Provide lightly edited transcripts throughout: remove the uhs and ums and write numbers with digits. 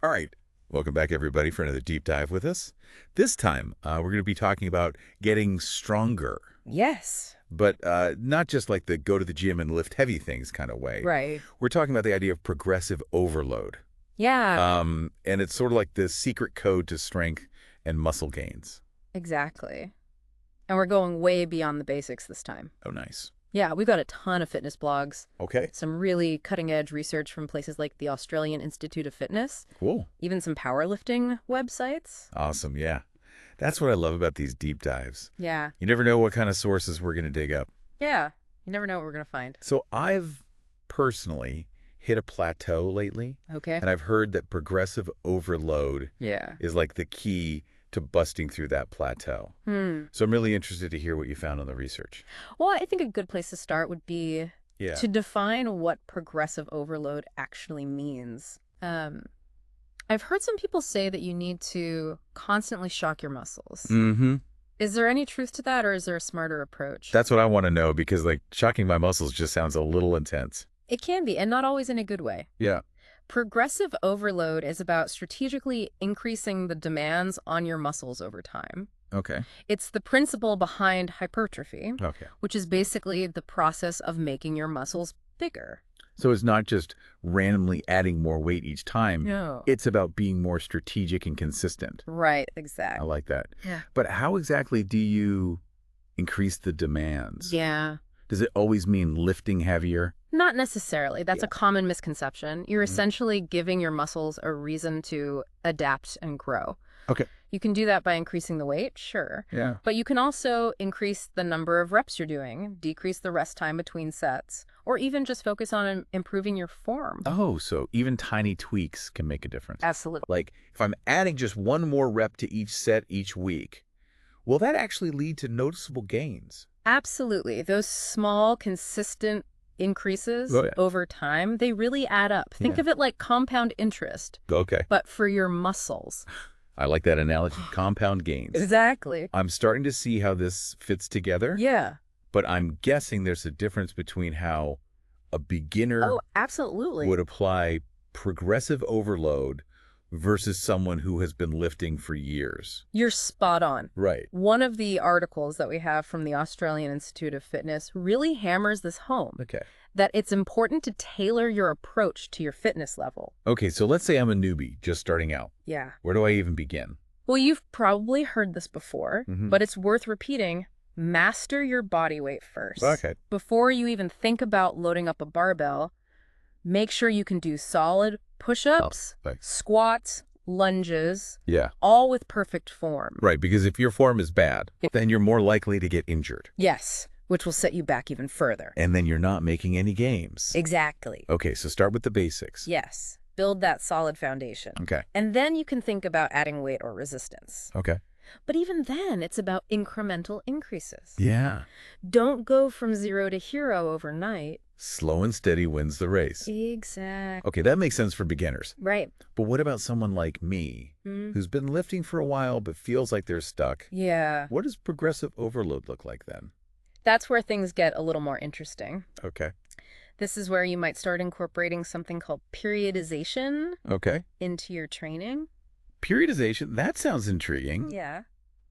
All right. Welcome back, everybody, for another deep dive with us. This time, we're going to be talking about getting stronger, Yes. but not just like the go to the gym and lift heavy things kind of way. Right. We're talking about the idea of progressive overload. Yeah, And it's sort of like the secret code to strength and muscle gains. exactly. And we're going way beyond the basics this time. Oh, nice. Yeah, we've got a ton of fitness blogs, Okay, some really cutting-edge research from places like the Australian Institute of Fitness, cool. even some powerlifting websites. Awesome. Yeah. That's what I love about these deep dives. Yeah. You never know what kind of sources we're going to dig up. Yeah. You never know what we're going to find. So I've personally hit a plateau lately. Okay. And I've heard that progressive overload Yeah. is like the key to busting through that plateau. So I'm really interested to hear what you found on the research. Well, I think a good place to start would be Yeah. to define what progressive overload actually means. I've heard some people say that you need to constantly shock your muscles. Mm-hmm. Is there any truth to that, or is there a smarter approach? That's what I want to know because like shocking my muscles just sounds a little intense. It can be, and not always in a good way. Yeah. Progressive overload is about strategically increasing the demands on your muscles over time. Okay. It's the principle behind hypertrophy, Okay. which is basically the process of making your muscles bigger. So it's not just randomly adding more weight each time. No. It's about being more strategic and consistent. Right, I exactly. like that. Yeah. But how exactly do you increase the demands? Yeah. Does it always mean lifting heavier? Not necessarily. That's a common misconception. You're Mhm. essentially giving your muscles a reason to adapt and grow. Okay. You can do that by increasing the weight, sure. Yeah. But you can also increase the number of reps you're doing, decrease the rest time between sets, or even just focus on improving your form. Oh, so even tiny tweaks can make a difference. Absolutely. Like if I'm adding just one more rep to each set each week, will that actually lead to noticeable gains? Absolutely. Those small, consistent increases Oh, yeah. over time, they really add up. Think Yeah. of it like compound interest, Okay. but for your muscles. I like that analogy, compound gains. Exactly. I'm starting to see how this fits together, Yeah. but I'm guessing there's a difference between how a beginner Oh, absolutely. would apply progressive overload versus someone who has been lifting for years. You're spot on. Right. One of the articles that we have from the Australian Institute of Fitness really hammers this home, Okay. that it's important to tailor your approach to your fitness level. Okay, so let's say I'm a newbie just starting out. Yeah. Where do I even begin? Well, you've probably heard this before, Mhm. but it's worth repeating. Master your body weight first. Okay. Before you even think about loading up a barbell, make sure you can do solid push-ups, Like, squats, lunges, yeah. all with perfect form. Right, because if your form is bad, then you're more likely to get injured. Yes, which will set you back even further. And then you're not making any gains. Exactly. Okay, so start with the basics. Yes. Build that solid foundation. Okay. And then you can think about adding weight or resistance. Okay. But even then, it's about incremental increases. Yeah. Don't go from 0 to hero overnight. Slow and steady wins the race. Exactly. Okay, that makes sense for beginners. Right. But what about someone like me who's been lifting for a while but feels like they're stuck? Yeah. What does progressive overload look like then? That's where things get a little more interesting. Okay. This is where you might start incorporating something called periodization Okay. into your training. Periodization, that sounds intriguing, Yeah.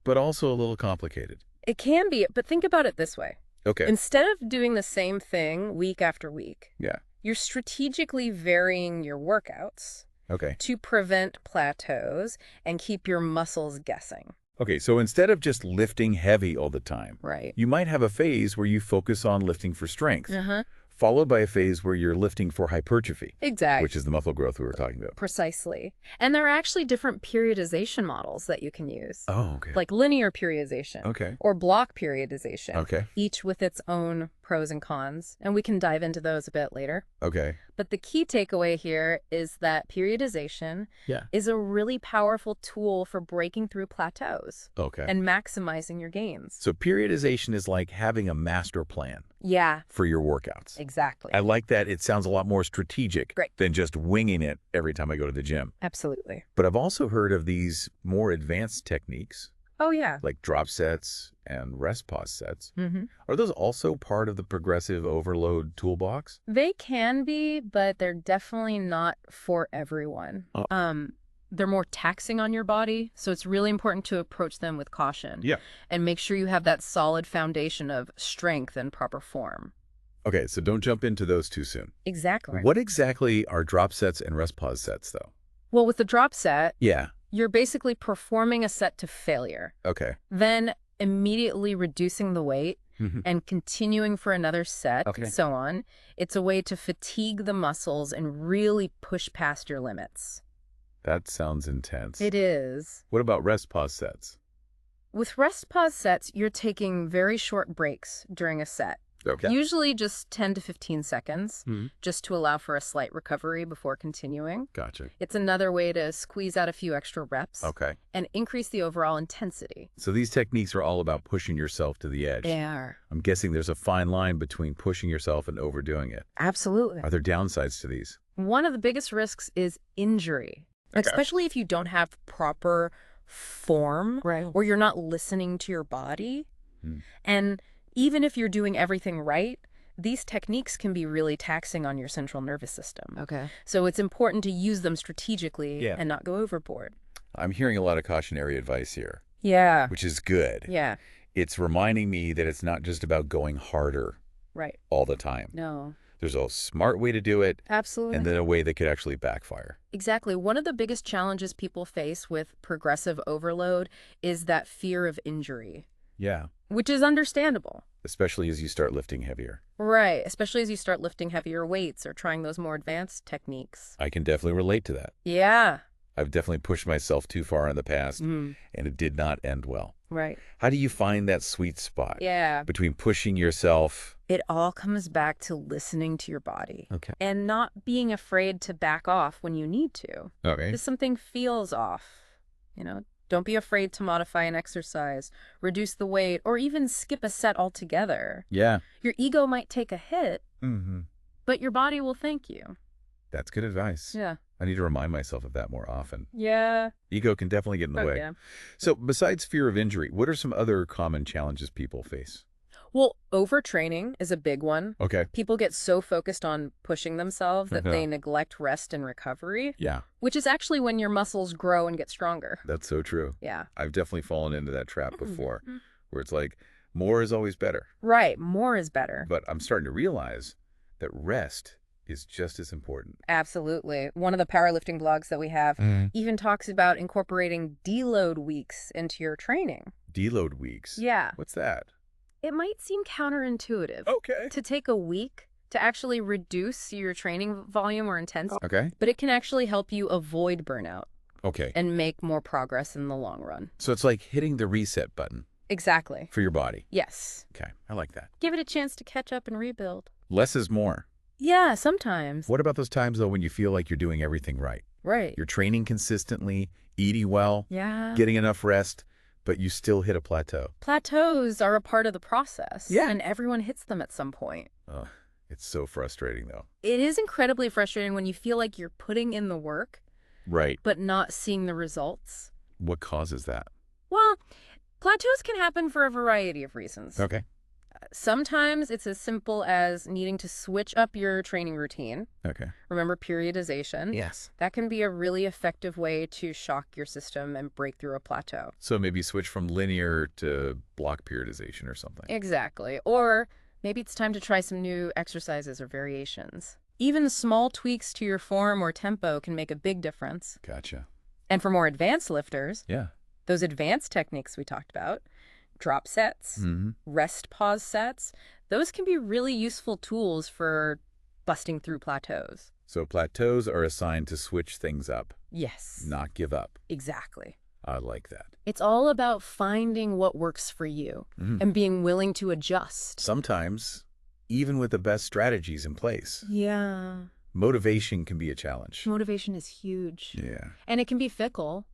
but also a little complicated. It can be, but think about it this way. Okay. Instead of doing the same thing week after week, Yeah. you're strategically varying your workouts Okay. to prevent plateaus and keep your muscles guessing. Okay, so instead of just lifting heavy all the time, Right. you might have a phase where you focus on lifting for strength, Uh-huh. followed by a phase where you're lifting for hypertrophy, Exactly. which is the muscle growth we were talking about. Precisely. And there are actually different periodization models that you can use, Oh, okay. like linear periodization Okay. or block periodization, Okay. each with its own pros and cons. And we can dive into those a bit later. Okay. But the key takeaway here is that periodization Yeah. is a really powerful tool for breaking through plateaus Okay. and maximizing your gains. So periodization is like having a master plan Yeah, for your workouts. exactly. I like that. It sounds a lot more strategic Great. than just winging it every time I go to the gym. Absolutely. But I've also heard of these more advanced techniques Oh, yeah. like drop sets and rest pause sets. Mm-hmm. Are those also part of the progressive overload toolbox? They can be, but they're definitely not for everyone. Oh. They're more taxing on your body, so it's really important to approach them with caution. Yeah. And make sure you have that solid foundation of strength and proper form. Okay, so don't jump into those too soon. Exactly. What exactly are drop sets and rest pause sets, though? Well, with the drop set, Yeah. you're basically performing a set to failure, Okay. then immediately reducing the weight Mhm. and continuing for another set, Okay. and so on. It's a way to fatigue the muscles and really push past your limits. That sounds intense. It is. What about rest pause sets? With rest pause sets, you're taking very short breaks during a set. Okay. Usually just 10 to 15 seconds, Mhm. just to allow for a slight recovery before continuing. Gotcha. It's another way to squeeze out a few extra reps Okay. and increase the overall intensity. So these techniques are all about pushing yourself to the edge. They are. I'm guessing there's a fine line between pushing yourself and overdoing it. Absolutely. Are there downsides to these? One of the biggest risks is injury, especially if you don't have proper form or you're not listening to your body. Hmm. And even if you're doing everything right, these techniques can be really taxing on your central nervous system. Okay. So it's important to use them strategically Yeah. and not go overboard. I'm hearing a lot of cautionary advice here, Yeah. which is good. Yeah. It's reminding me that it's not just about going harder Right. all the time. No. There's a smart way to do it, Absolutely. and then a way that could actually backfire. Exactly. One of the biggest challenges people face with progressive overload is that fear of injury, Yeah. which is understandable. Especially as you start lifting heavier. Right. Especially as you start lifting heavier weights or trying those more advanced techniques. I can definitely relate to that. Yeah. I've definitely pushed myself too far in the past, and it did not end well. Right. How do you find that sweet spot Yeah. between pushing yourself? It all comes back to listening to your body Okay. and not being afraid to back off when you need to. Okay. If something feels off, don't be afraid to modify an exercise, reduce the weight, or even skip a set altogether. Yeah. Your ego might take a hit, Mm-hmm. but your body will thank you. That's good advice. Yeah. I need to remind myself of that more often. Yeah. Ego can definitely get in the way. Yeah. So besides fear of injury, what are some other common challenges people face? Well, overtraining is a big one. Okay. People get so focused on pushing themselves that Uh-huh. they neglect rest and recovery, Yeah, which is actually when your muscles grow and get stronger. that's so true. Yeah. I've definitely fallen into that trap before, where it's like, more is always better. Right. More is better. But I'm starting to realize that rest is just as important. Absolutely. One of the powerlifting blogs that we have even talks about incorporating deload weeks into your training. Deload weeks. Yeah. What's that? It might seem counterintuitive Okay. to take a week to actually reduce your training volume or intensity, Okay. but it can actually help you avoid burnout Okay. and make more progress in the long run. So it's like hitting the reset button Exactly. for your body. Yes. Okay. I like that. Give it a chance to catch up and rebuild. Less is more. Yeah, sometimes. What about those times, though, when you feel like you're doing everything right? Right. You're training consistently, eating well, Yeah. getting enough rest, but you still hit a plateau. Plateaus are a part of the process. Yeah. And everyone hits them at some point. Ugh, it's so frustrating, though. It is incredibly frustrating when you feel like you're putting in the work, Right. but not seeing the results. What causes that? Well, plateaus can happen for a variety of reasons. Okay. Sometimes it's as simple as needing to switch up your training routine. Okay. Remember periodization? Yes. That can be a really effective way to shock your system and break through a plateau. So maybe switch from linear to block periodization or something. Exactly. Or maybe it's time to try some new exercises or variations. Even small tweaks to your form or tempo can make a big difference. Gotcha. And for more advanced lifters, Yeah. those advanced techniques we talked about, drop sets, Mm-hmm. rest pause sets, those can be really useful tools for busting through plateaus. So plateaus are assigned to switch things up, Yes. not give up. Exactly. I like that. It's all about finding what works for you and being willing to adjust. Sometimes, even with the best strategies in place, Yeah. motivation can be a challenge. Motivation is huge. Yeah. And it can be fickle.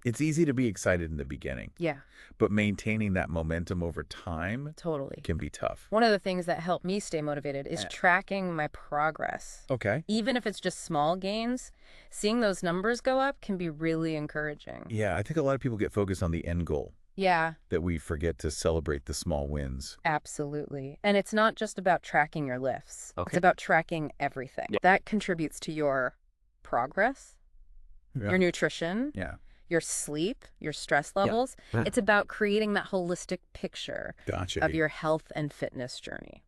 It's easy to be excited in the beginning, Yeah, but maintaining that momentum over time totally. can be tough. One of the things that helped me stay motivated is tracking my progress. Okay. Even if it's just small gains, seeing those numbers go up can be really encouraging. Yeah, I think a lot of people get focused on the end goal, Yeah, that we forget to celebrate the small wins. absolutely. And it's not just about tracking your lifts. It's Okay. about tracking everything. Yeah. That contributes to your progress, Yeah. your nutrition, Yeah. your sleep, your stress Yeah. levels. Yeah. It's about creating that holistic picture Gotcha. of your health and fitness journey.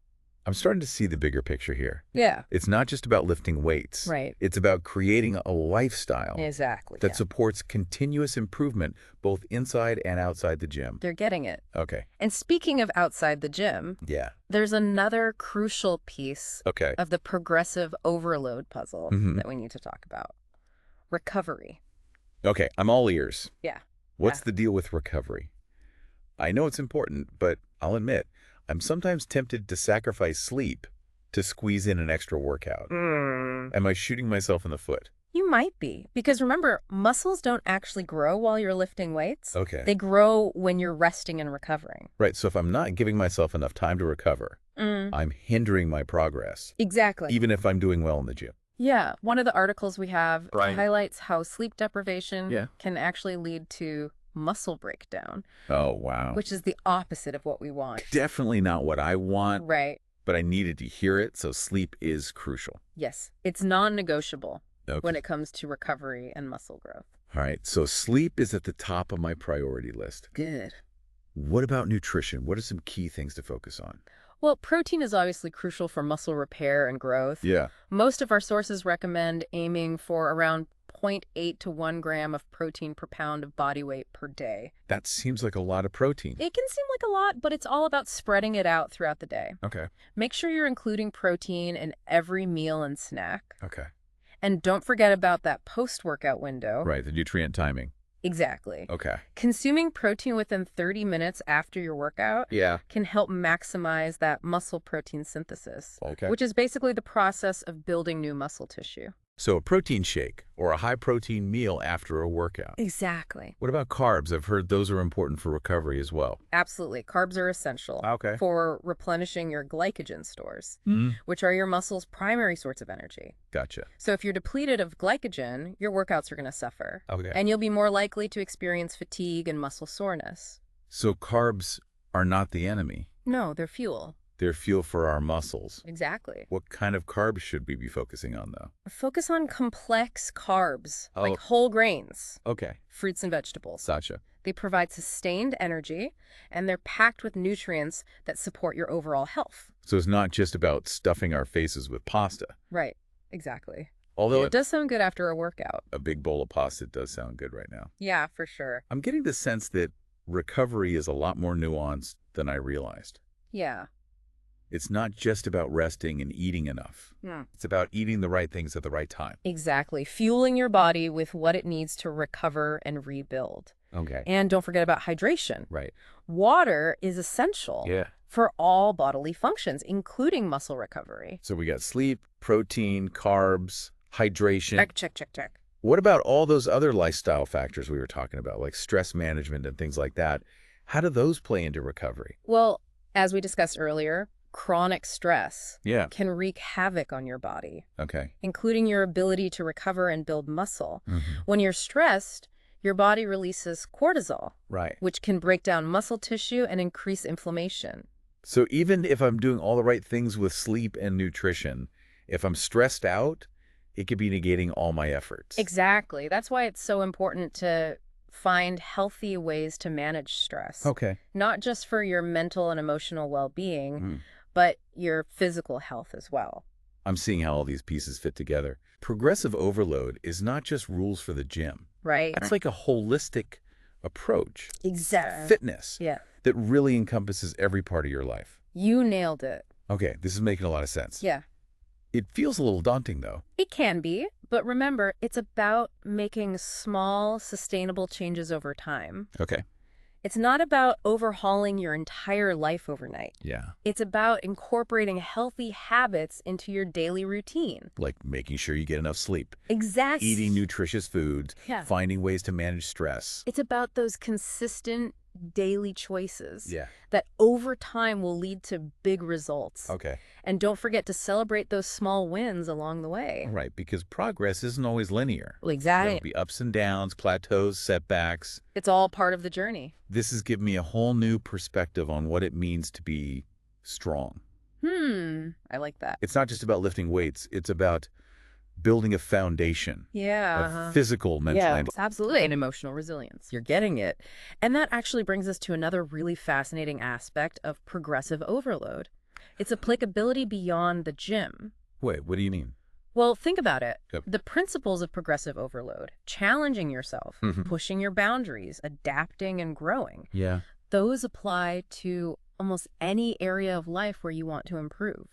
I'm starting to see the bigger picture here. Yeah. It's not just about lifting weights. Right. It's about creating a lifestyle Exactly. that Yeah. supports continuous improvement both inside and outside the gym. They're getting it. Okay. And speaking of outside the gym, Yeah. there's another crucial piece Okay. of the progressive overload puzzle Mhm. that we need to talk about. Recovery. Okay. I'm all ears. Yeah. What's Yeah. the deal with recovery? I know it's important, but I'll admit, I'm sometimes tempted to sacrifice sleep to squeeze in an extra workout. Am I shooting myself in the foot? You might be. Because remember, muscles don't actually grow while you're lifting weights. Okay. They grow when you're resting and recovering. Right. So if I'm not giving myself enough time to recover, I'm hindering my progress, Exactly. even if I'm doing well in the gym. Yeah. One of the articles we have Right. highlights how sleep deprivation Yeah. can actually lead to muscle breakdown, Oh, wow. which is the opposite of what we want. Definitely not what I want, Right. but I needed to hear it, so sleep is crucial. Yes. It's non-negotiable Okay. when it comes to recovery and muscle growth. All right, so sleep is at the top of my priority list. Good. What about nutrition? What are some key things to focus on? Well, protein is obviously crucial for muscle repair and growth. Yeah. Most of our sources recommend aiming for around 0.8 to 1 gram of protein per pound of body weight per day. That seems like a lot of protein. It can seem like a lot, but it's all about spreading it out throughout the day. Okay. Make sure you're including protein in every meal and snack. Okay. And don't forget about that post-workout window. Right, the nutrient timing. Exactly. Okay. Consuming protein within 30 minutes after your workout Yeah. can help maximize that muscle protein synthesis, Okay. which is basically the process of building new muscle tissue. So a protein shake or a high-protein meal after a workout. Exactly. What about carbs? I've heard those are important for recovery as well. Absolutely. Carbs are essential Okay. for replenishing your glycogen stores, Mm. which are your muscle's primary source of energy. Gotcha. So if you're depleted of glycogen, your workouts are going to suffer. Okay. And you'll be more likely to experience fatigue and muscle soreness. So carbs are not the enemy. No, they're fuel. They're fuel for our muscles. Exactly. What kind of carbs should we be focusing on, though? Focus on complex carbs, Oh. like whole grains, Okay. fruits and vegetables. Gotcha. They provide sustained energy, and they're packed with nutrients that support your overall health. So it's not just about stuffing our faces with pasta. Right. Exactly. Although It does sound good after a workout. a big bowl of pasta does sound good right now. Yeah, for sure. I'm getting the sense that recovery is a lot more nuanced than I realized. Yeah. It's not just about resting and eating enough. It's about eating the right things at the right time. Exactly. Fueling your body with what it needs to recover and rebuild. Okay. And don't forget about hydration. Right. Water is essential Yeah. for all bodily functions, including muscle recovery. So we got sleep, protein, carbs, hydration. Check. What about all those other lifestyle factors we were talking about, like stress management and things like that? How do those play into recovery? Well, as we discussed earlier, chronic stress Yeah. can wreak havoc on your body, Okay. including your ability to recover and build muscle. Mm-hmm. When you're stressed, your body releases cortisol, Right. which can break down muscle tissue and increase inflammation. So even if I'm doing all the right things with sleep and nutrition, if I'm stressed out, it could be negating all my efforts. Exactly. That's why it's so important to find healthy ways to manage stress. Okay. Not just for your mental and emotional well-being, Mm. but your physical health as well. I'm seeing how all these pieces fit together. Progressive overload is not just rules for the gym. Right? It's like a holistic approach. Exactly. Fitness Yeah. that really encompasses every part of your life. You nailed it. Okay, this is making a lot of sense. Yeah. It feels a little daunting, though. It can be, but remember, it's about making small, sustainable changes over time. Okay. It's not about overhauling your entire life overnight. Yeah. It's about incorporating healthy habits into your daily routine. Like making sure you get enough sleep, Exactly. eating nutritious foods, Yeah. finding ways to manage stress. It's about those consistent daily choices Yeah. that over time will lead to big results. Okay. And don't forget to celebrate those small wins along the way. Right, because progress isn't always linear. Well, There'll exactly. be ups and downs, plateaus, setbacks. It's all part of the journey. This has given me a whole new perspective on what it means to be strong. I like that. It's not just about lifting weights. It's about building a foundation Yeah. of physical, mental, and Absolutely. And emotional resilience. You're getting it. And that actually brings us to another really fascinating aspect of progressive overload. Its applicability beyond the gym. Wait, what do you mean? Well, think about it. Yep. The principles of progressive overload, challenging yourself, pushing your boundaries, adapting and growing, Yeah. those apply to almost any area of life where you want to improve.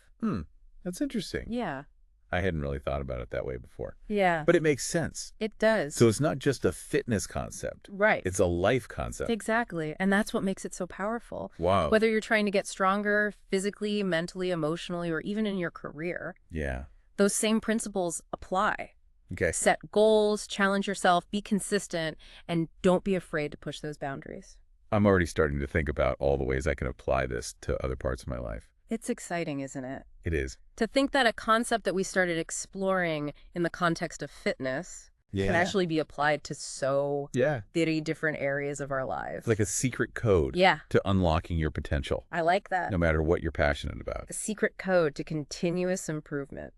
That's interesting. Yeah. I hadn't really thought about it that way before. Yeah. But it makes sense. It does. So it's not just a fitness concept. Right. It's a life concept. Exactly. And that's what makes it so powerful. Wow. Whether you're trying to get stronger physically, mentally, emotionally, or even in your career, Yeah. those same principles apply. Okay. Set goals, challenge yourself, be consistent, and don't be afraid to push those boundaries. I'm already starting to think about all the ways I can apply this to other parts of my life. It's exciting, isn't it? It is. To think that a concept that we started exploring in the context of fitness can actually be applied to so many different areas of our lives. It's like a secret code to unlocking your potential, I like that. no matter what you're passionate about. A secret code to continuous improvement.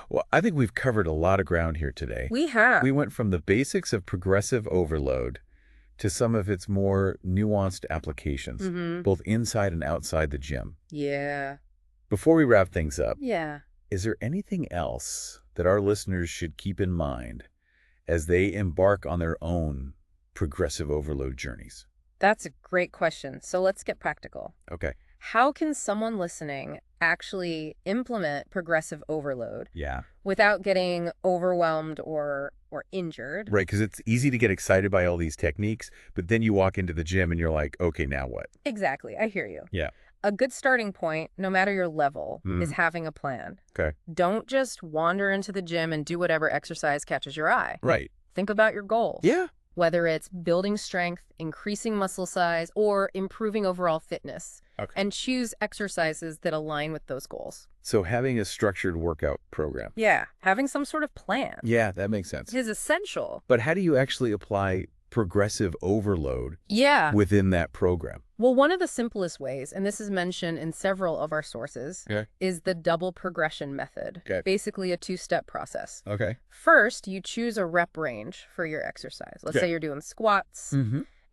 Well, I think we've covered a lot of ground here today. We have. We went from the basics of progressive overload to some of its more nuanced applications, both inside and outside the gym. Yeah. Before we wrap things up, Yeah. is there anything else that our listeners should keep in mind as they embark on their own progressive overload journeys? That's a great question. So let's get practical. Okay. How can someone listening actually implement progressive overload Yeah. without getting overwhelmed or injured? Right, because it's easy to get excited by all these techniques, but then you walk into the gym and you're like, okay, now what? Exactly. I hear you. Yeah. A good starting point, no matter your level, is having a plan. Okay. Don't just wander into the gym and do whatever exercise catches your eye. Right. Think about your goals. Yeah. Whether it's building strength, increasing muscle size, or improving overall fitness. Okay. And choose exercises that align with those goals. So having a structured workout program. Yeah, having some sort of plan Yeah, that makes sense. is essential. But how do you actually apply progressive overload Yeah. within that program? Well, one of the simplest ways, and this is mentioned in several of our sources, is the double progression method. Okay. Basically a two-step process. Okay. First, you choose a rep range for your exercise. Let's say you're doing squats,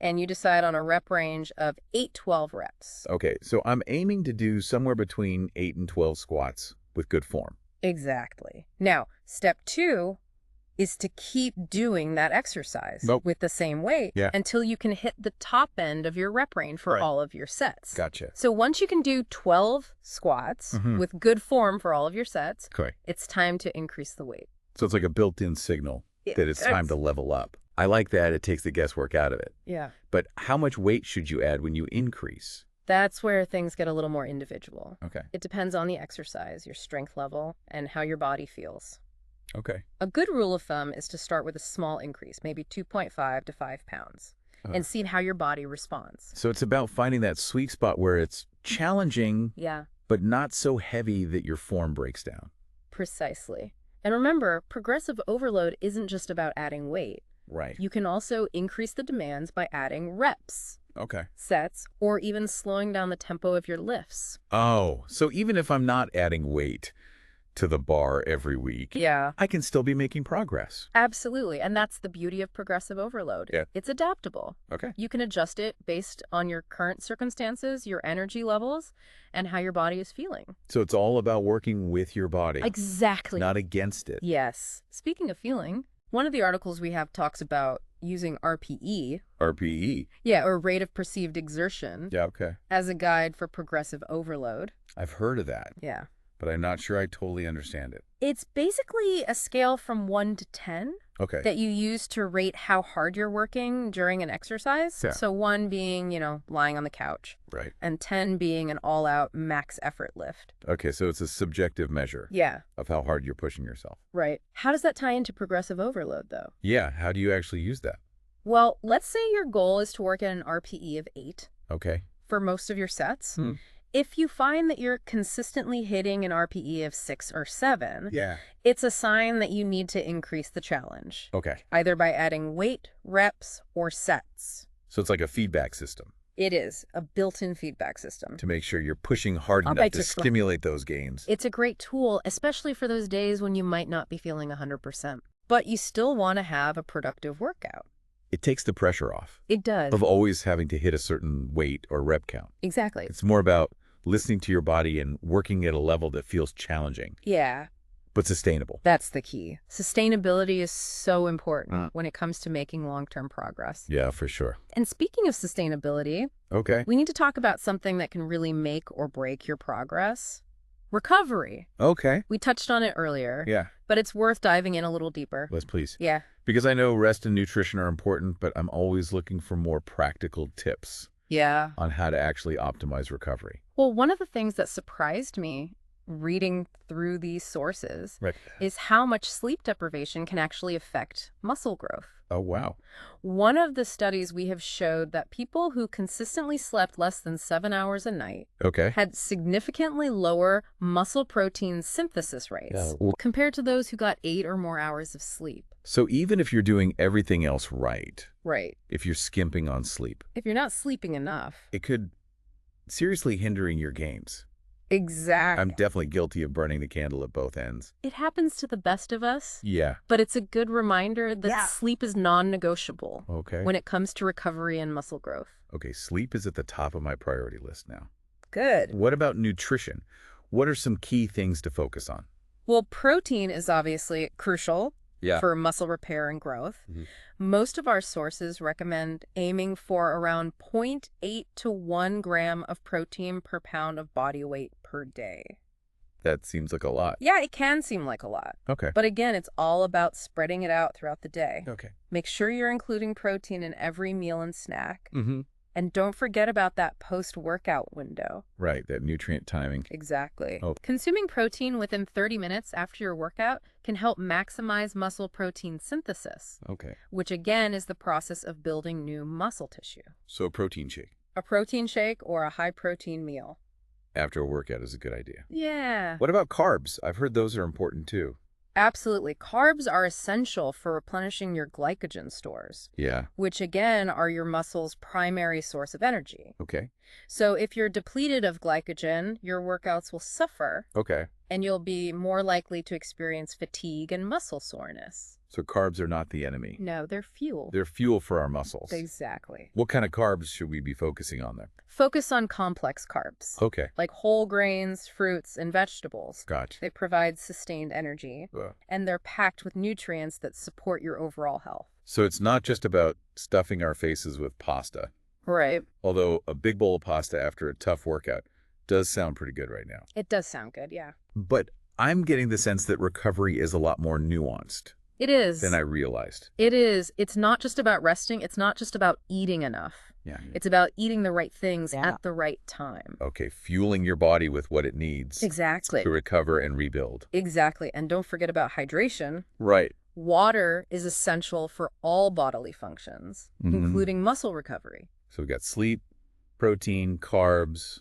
and you decide on a rep range of 8-12 reps. Okay, so I'm aiming to do somewhere between 8 and 12 squats with good form. Exactly. Now, step 2 is to keep doing that exercise with the same weight until you can hit the top end of your rep range for all of your sets. Gotcha. So once you can do 12 squats with good form for all of your sets, it's time to increase the weight. So it's like a built-in signal that it's time to level up. I like that. It takes the guesswork out of it. Yeah. But how much weight should you add when you increase? That's where things get a little more individual. Okay. It depends on the exercise, your strength level, and how your body feels. Okay. A good rule of thumb is to start with a small increase, maybe 2.5 to 5 pounds, and see how your body responds. So it's about finding that sweet spot where it's challenging, but not so heavy that your form breaks down. Precisely. And remember, progressive overload isn't just about adding weight. Right. You can also increase the demands by adding reps, sets, or even slowing down the tempo of your lifts. Oh, so even if I'm not adding weight to the bar every week, I can still be making progress. Absolutely. And that's the beauty of progressive overload. It's adaptable. Okay. You can adjust it based on your current circumstances, your energy levels, and how your body is feeling. So it's all about working with your body. Exactly. Not against it. Yes. Speaking of feeling, one of the articles we have talks about using RPE. RPE? Yeah, or rate of perceived exertion. Yeah, okay. As a guide for progressive overload. I've heard of that. Yeah. But I'm not sure I totally understand it. It's basically a scale from 1 to 10 that you use to rate how hard you're working during an exercise. Yeah. So 1 being, lying on the couch. Right. And 10 being an all-out max effort lift. Okay, so it's a subjective measure of how hard you're pushing yourself. Right. How does that tie into progressive overload, though? Yeah, how do you actually use that? Well, let's say your goal is to work at an RPE of 8. Okay. For most of your sets. If you find that you're consistently hitting an RPE of 6 or 7, it's a sign that you need to increase the challenge. Okay. Either by adding weight, reps, or sets. So it's like a feedback system. It is a built-in feedback system. To make sure you're pushing hard enough to stimulate those gains. It's a great tool, especially for those days when you might not be feeling 100%. But you still want to have a productive workout. It takes the pressure off. It does. Of always having to hit a certain weight or rep count. Exactly. It's more about listening to your body and working at a level that feels challenging. Yeah. But sustainable. That's the key. Sustainability is so important when it comes to making long-term progress. Yeah, for sure. And speaking of sustainability, we need to talk about something that can really make or break your progress. Recovery. Okay. We touched on it earlier. Yeah. But it's worth diving in a little deeper. Let's please. Yeah. Because I know rest and nutrition are important, but I'm always looking for more practical tips. Yeah. On how to actually optimize recovery. Well, one of the things that surprised me reading through these sources is how much sleep deprivation can actually affect muscle growth. Oh, wow. One of the studies we have showed that people who consistently slept less than 7 hours a night had significantly lower muscle protein synthesis rates compared to those who got 8 or more hours of sleep. So even if you're doing everything else right, if you're skimping on sleep, if you're not sleeping enough, it could seriously hindering your gains. Exactly. I'm definitely guilty of burning the candle at both ends. It happens to the best of us. Yeah. But it's a good reminder that sleep is non-negotiable when it comes to recovery and muscle growth. Okay, sleep is at the top of my priority list now. Good. What about nutrition? What are some key things to focus on? Well, protein is obviously crucial for muscle repair and growth. Most of our sources recommend aiming for around 0.8 to 1 gram of protein per pound of body weight per day. That seems like a lot. Yeah, it can seem like a lot. Okay. But again, it's all about spreading it out throughout the day. Okay. Make sure you're including protein in every meal and snack. And don't forget about that post-workout window. Right, that nutrient timing. Exactly. Consuming protein within 30 minutes after your workout can help maximize muscle protein synthesis. Which again is the process of building new muscle tissue. So a protein shake. A protein shake or a high-protein meal. After a workout is a good idea. Yeah. What about carbs? I've heard those are important too. Absolutely. Carbs are essential for replenishing your glycogen stores. Yeah. Which, again, are your muscle's primary source of energy. Okay. So if you're depleted of glycogen, your workouts will suffer. Okay. And you'll be more likely to experience fatigue and muscle soreness. So carbs are not the enemy. No, they're fuel. They're fuel for our muscles. Exactly. What kind of carbs should we be focusing on then? Focus on complex carbs. Okay. Like whole grains, fruits, and vegetables. Gotcha. They provide sustained energy. And they're packed with nutrients that support your overall health. So it's not just about stuffing our faces with pasta. Right. Although a big bowl of pasta after a tough workout does sound pretty good right now. It does sound good, yeah. But I'm getting the sense that recovery is a lot more nuanced. It is. Than I realized. It is. It's not just about resting. It's not just about eating enough. Yeah. It's about eating the right things at the right time. Okay, fueling your body with what it needs. Exactly. To recover and rebuild. Exactly. And don't forget about hydration. Right. Water is essential for all bodily functions, including muscle recovery. So we've got sleep, protein, carbs,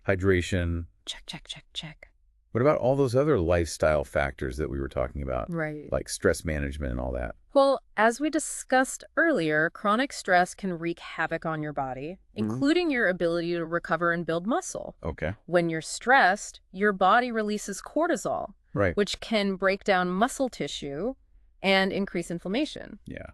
hydration. Check, check, check, check. What about all those other lifestyle factors that we were talking about? Right. Like stress management and all that. Well, as we discussed earlier, chronic stress can wreak havoc on your body, including your ability to recover and build muscle. Okay. When you're stressed, your body releases cortisol, right, which can break down muscle tissue and increase inflammation. Yeah.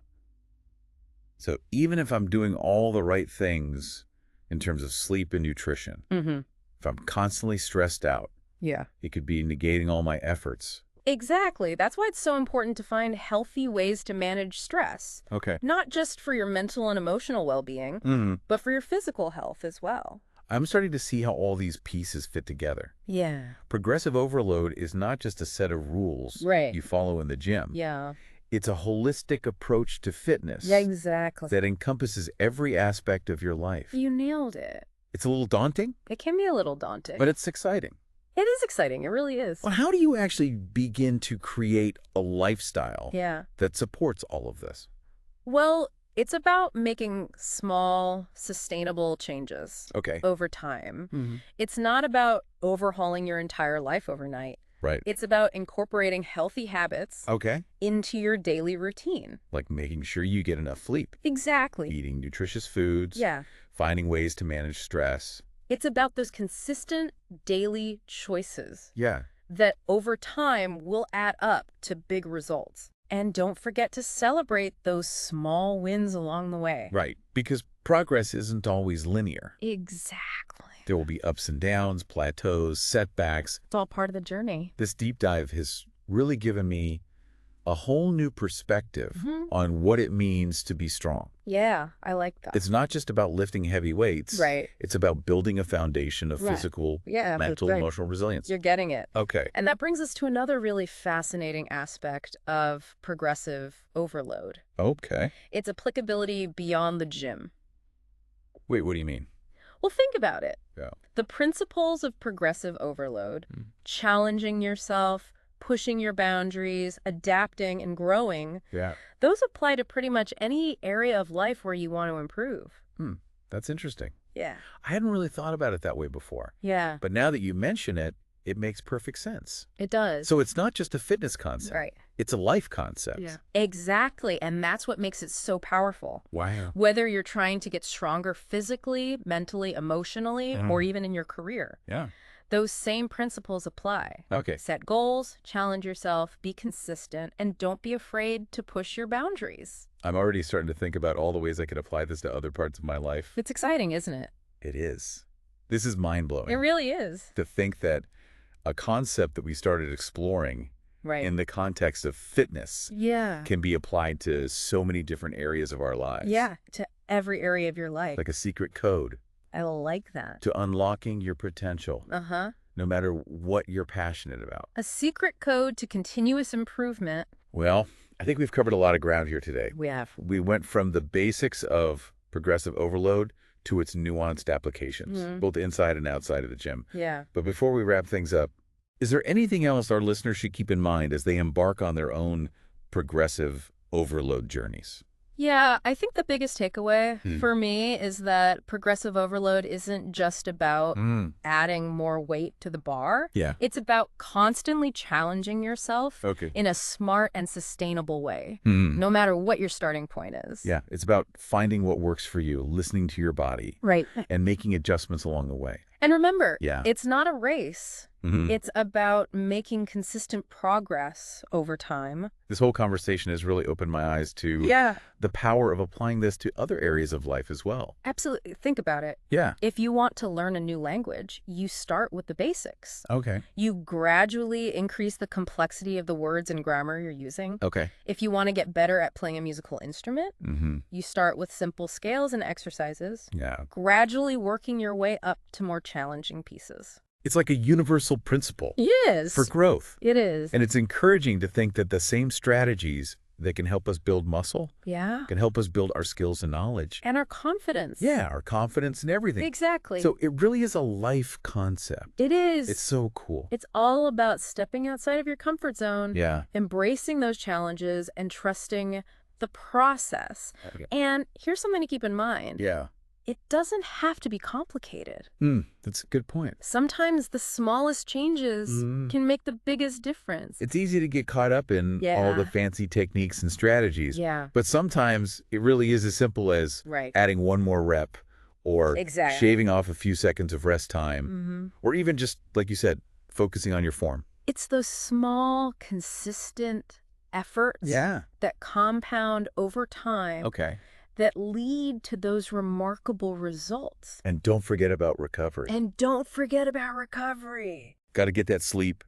So even if I'm doing all the right things in terms of sleep and nutrition, if I'm constantly stressed out, it could be negating all my efforts. Exactly. That's why it's so important to find healthy ways to manage stress. Okay. Not just for your mental and emotional well-being, but for your physical health as well. I'm starting to see how all these pieces fit together. Yeah. Progressive overload is not just a set of rules you follow in the gym. Yeah. It's a holistic approach to fitness. Yeah, exactly. That encompasses every aspect of your life. You nailed it. It's a little daunting. It can be a little daunting. But it's exciting. It is exciting. It really is. Well, how do you actually begin to create a lifestyle that supports all of this? Well, It's about making small, sustainable changes over time. It's not about overhauling your entire life overnight. Right. It's about incorporating healthy habits into your daily routine. Like making sure you get enough sleep. Exactly. Eating nutritious foods. Yeah. Finding ways to manage stress. It's about those consistent daily choices. Yeah. That over time will add up to big results. And don't forget to celebrate those small wins along the way. Right. Because progress isn't always linear. Exactly. There will be ups and downs, plateaus, setbacks. It's all part of the journey. This deep dive has really given me a whole new perspective on what it means to be strong. Yeah, I like that. It's not just about lifting heavy weights. Right. It's about building a foundation of physical, mental, emotional resilience. You're getting it. Okay. And that brings us to another really fascinating aspect of progressive overload. Okay. Its applicability beyond the gym. Wait, what do you mean? Well, think about it. Yeah. The principles of progressive overload, challenging yourself, pushing your boundaries, adapting and growing, those apply to pretty much any area of life where you want to improve. That's interesting. Yeah. I hadn't really thought about it that way before. Yeah. But now that you mention it, it makes perfect sense. It does. So it's not just a fitness concept. Right. It's a life concept. Yeah. Exactly. And that's what makes it so powerful. Wow. Whether you're trying to get stronger physically, mentally, emotionally, or even in your career. Yeah. Those same principles apply. Okay. Set goals, challenge yourself, be consistent, and don't be afraid to push your boundaries. I'm already starting to think about all the ways I could apply this to other parts of my life. It's exciting, isn't it? It is. This is mind-blowing. It really is. To think that a concept that we started exploring in the context of fitness can be applied to so many different areas of our lives. Yeah, to every area of your life. Like a secret code. I like that. To unlocking your potential. No matter what you're passionate about. A secret code to continuous improvement. Well, I think we've covered a lot of ground here today. We have. We went from the basics of progressive overload to its nuanced applications, both inside and outside of the gym. Yeah. But before we wrap things up, is there anything else our listeners should keep in mind as they embark on their own progressive overload journeys? Yeah, I think the biggest takeaway for me is that progressive overload isn't just about adding more weight to the bar. Yeah. It's about constantly challenging yourself in a smart and sustainable way, no matter what your starting point is. Yeah, it's about finding what works for you, listening to your body, and making adjustments along the way. And remember, it's not a race. It's about making consistent progress over time. This whole conversation has really opened my eyes to the power of applying this to other areas of life as well. Absolutely. Think about it. Yeah. If you want to learn a new language, you start with the basics. Okay. You gradually increase the complexity of the words and grammar you're using. Okay. If you want to get better at playing a musical instrument, you start with simple scales and exercises. Yeah. Gradually working your way up to more challenging pieces. It's like a universal principle. Yes. For growth. It is. And it's encouraging to think that the same strategies that can help us build muscle can help us build our skills and knowledge. And our confidence. Yeah, our confidence and everything. Exactly. So it really is a life concept. It is. It's so cool. It's all about stepping outside of your comfort zone, embracing those challenges, and trusting the process. Okay. And here's something to keep in mind. Yeah. It doesn't have to be complicated. That's a good point. Sometimes the smallest changes can make the biggest difference. It's easy to get caught up in all the fancy techniques and strategies. Yeah. But sometimes it really is as simple as adding one more rep or shaving off a few seconds of rest time or even just, like you said, focusing on your form. It's those small, consistent efforts that compound over time. Okay. That lead to those remarkable results. And don't forget about recovery. Got to get that sleep,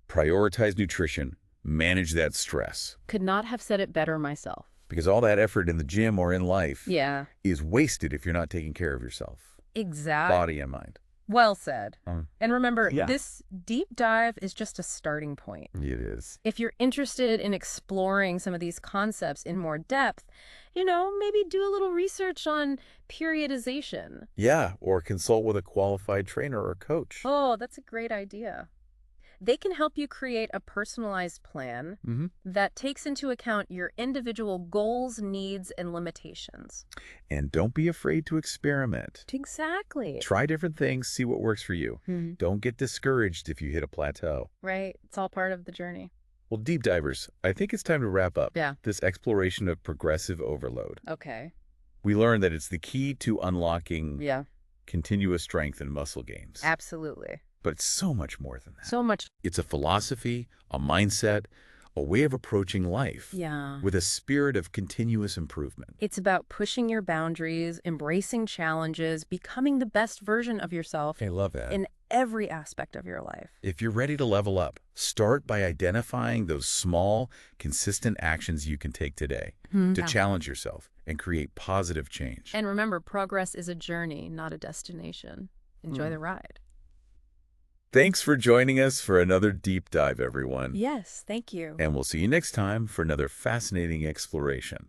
prioritize nutrition, manage that stress. Could not have said it better myself. Because all that effort in the gym or in life is wasted if you're not taking care of yourself. Exactly. Body and mind. Well said. And remember, this deep dive is just a starting point. It is. If you're interested in exploring some of these concepts in more depth, maybe do a little research on periodization. Yeah, or consult with a qualified trainer or coach. Oh, that's a great idea. They can help you create a personalized plan that takes into account your individual goals, needs, and limitations. And don't be afraid to experiment. Exactly. Try different things, see what works for you. Don't get discouraged if you hit a plateau. Right. It's all part of the journey. Well, deep divers, I think it's time to wrap up this exploration of progressive overload. Okay. We learned that it's the key to unlocking continuous strength and muscle gains. Absolutely. But it's so much more than that. So much. It's a philosophy, a mindset, a way of approaching life with a spirit of continuous improvement. It's about pushing your boundaries, embracing challenges, becoming the best version of yourself. I love that. In every aspect of your life. If you're ready to level up, start by identifying those small, consistent actions you can take today to challenge yourself and create positive change. And remember, progress is a journey, not a destination. Enjoy the ride. Thanks for joining us for another deep dive, everyone. Yes, thank you. And we'll see you next time for another fascinating exploration.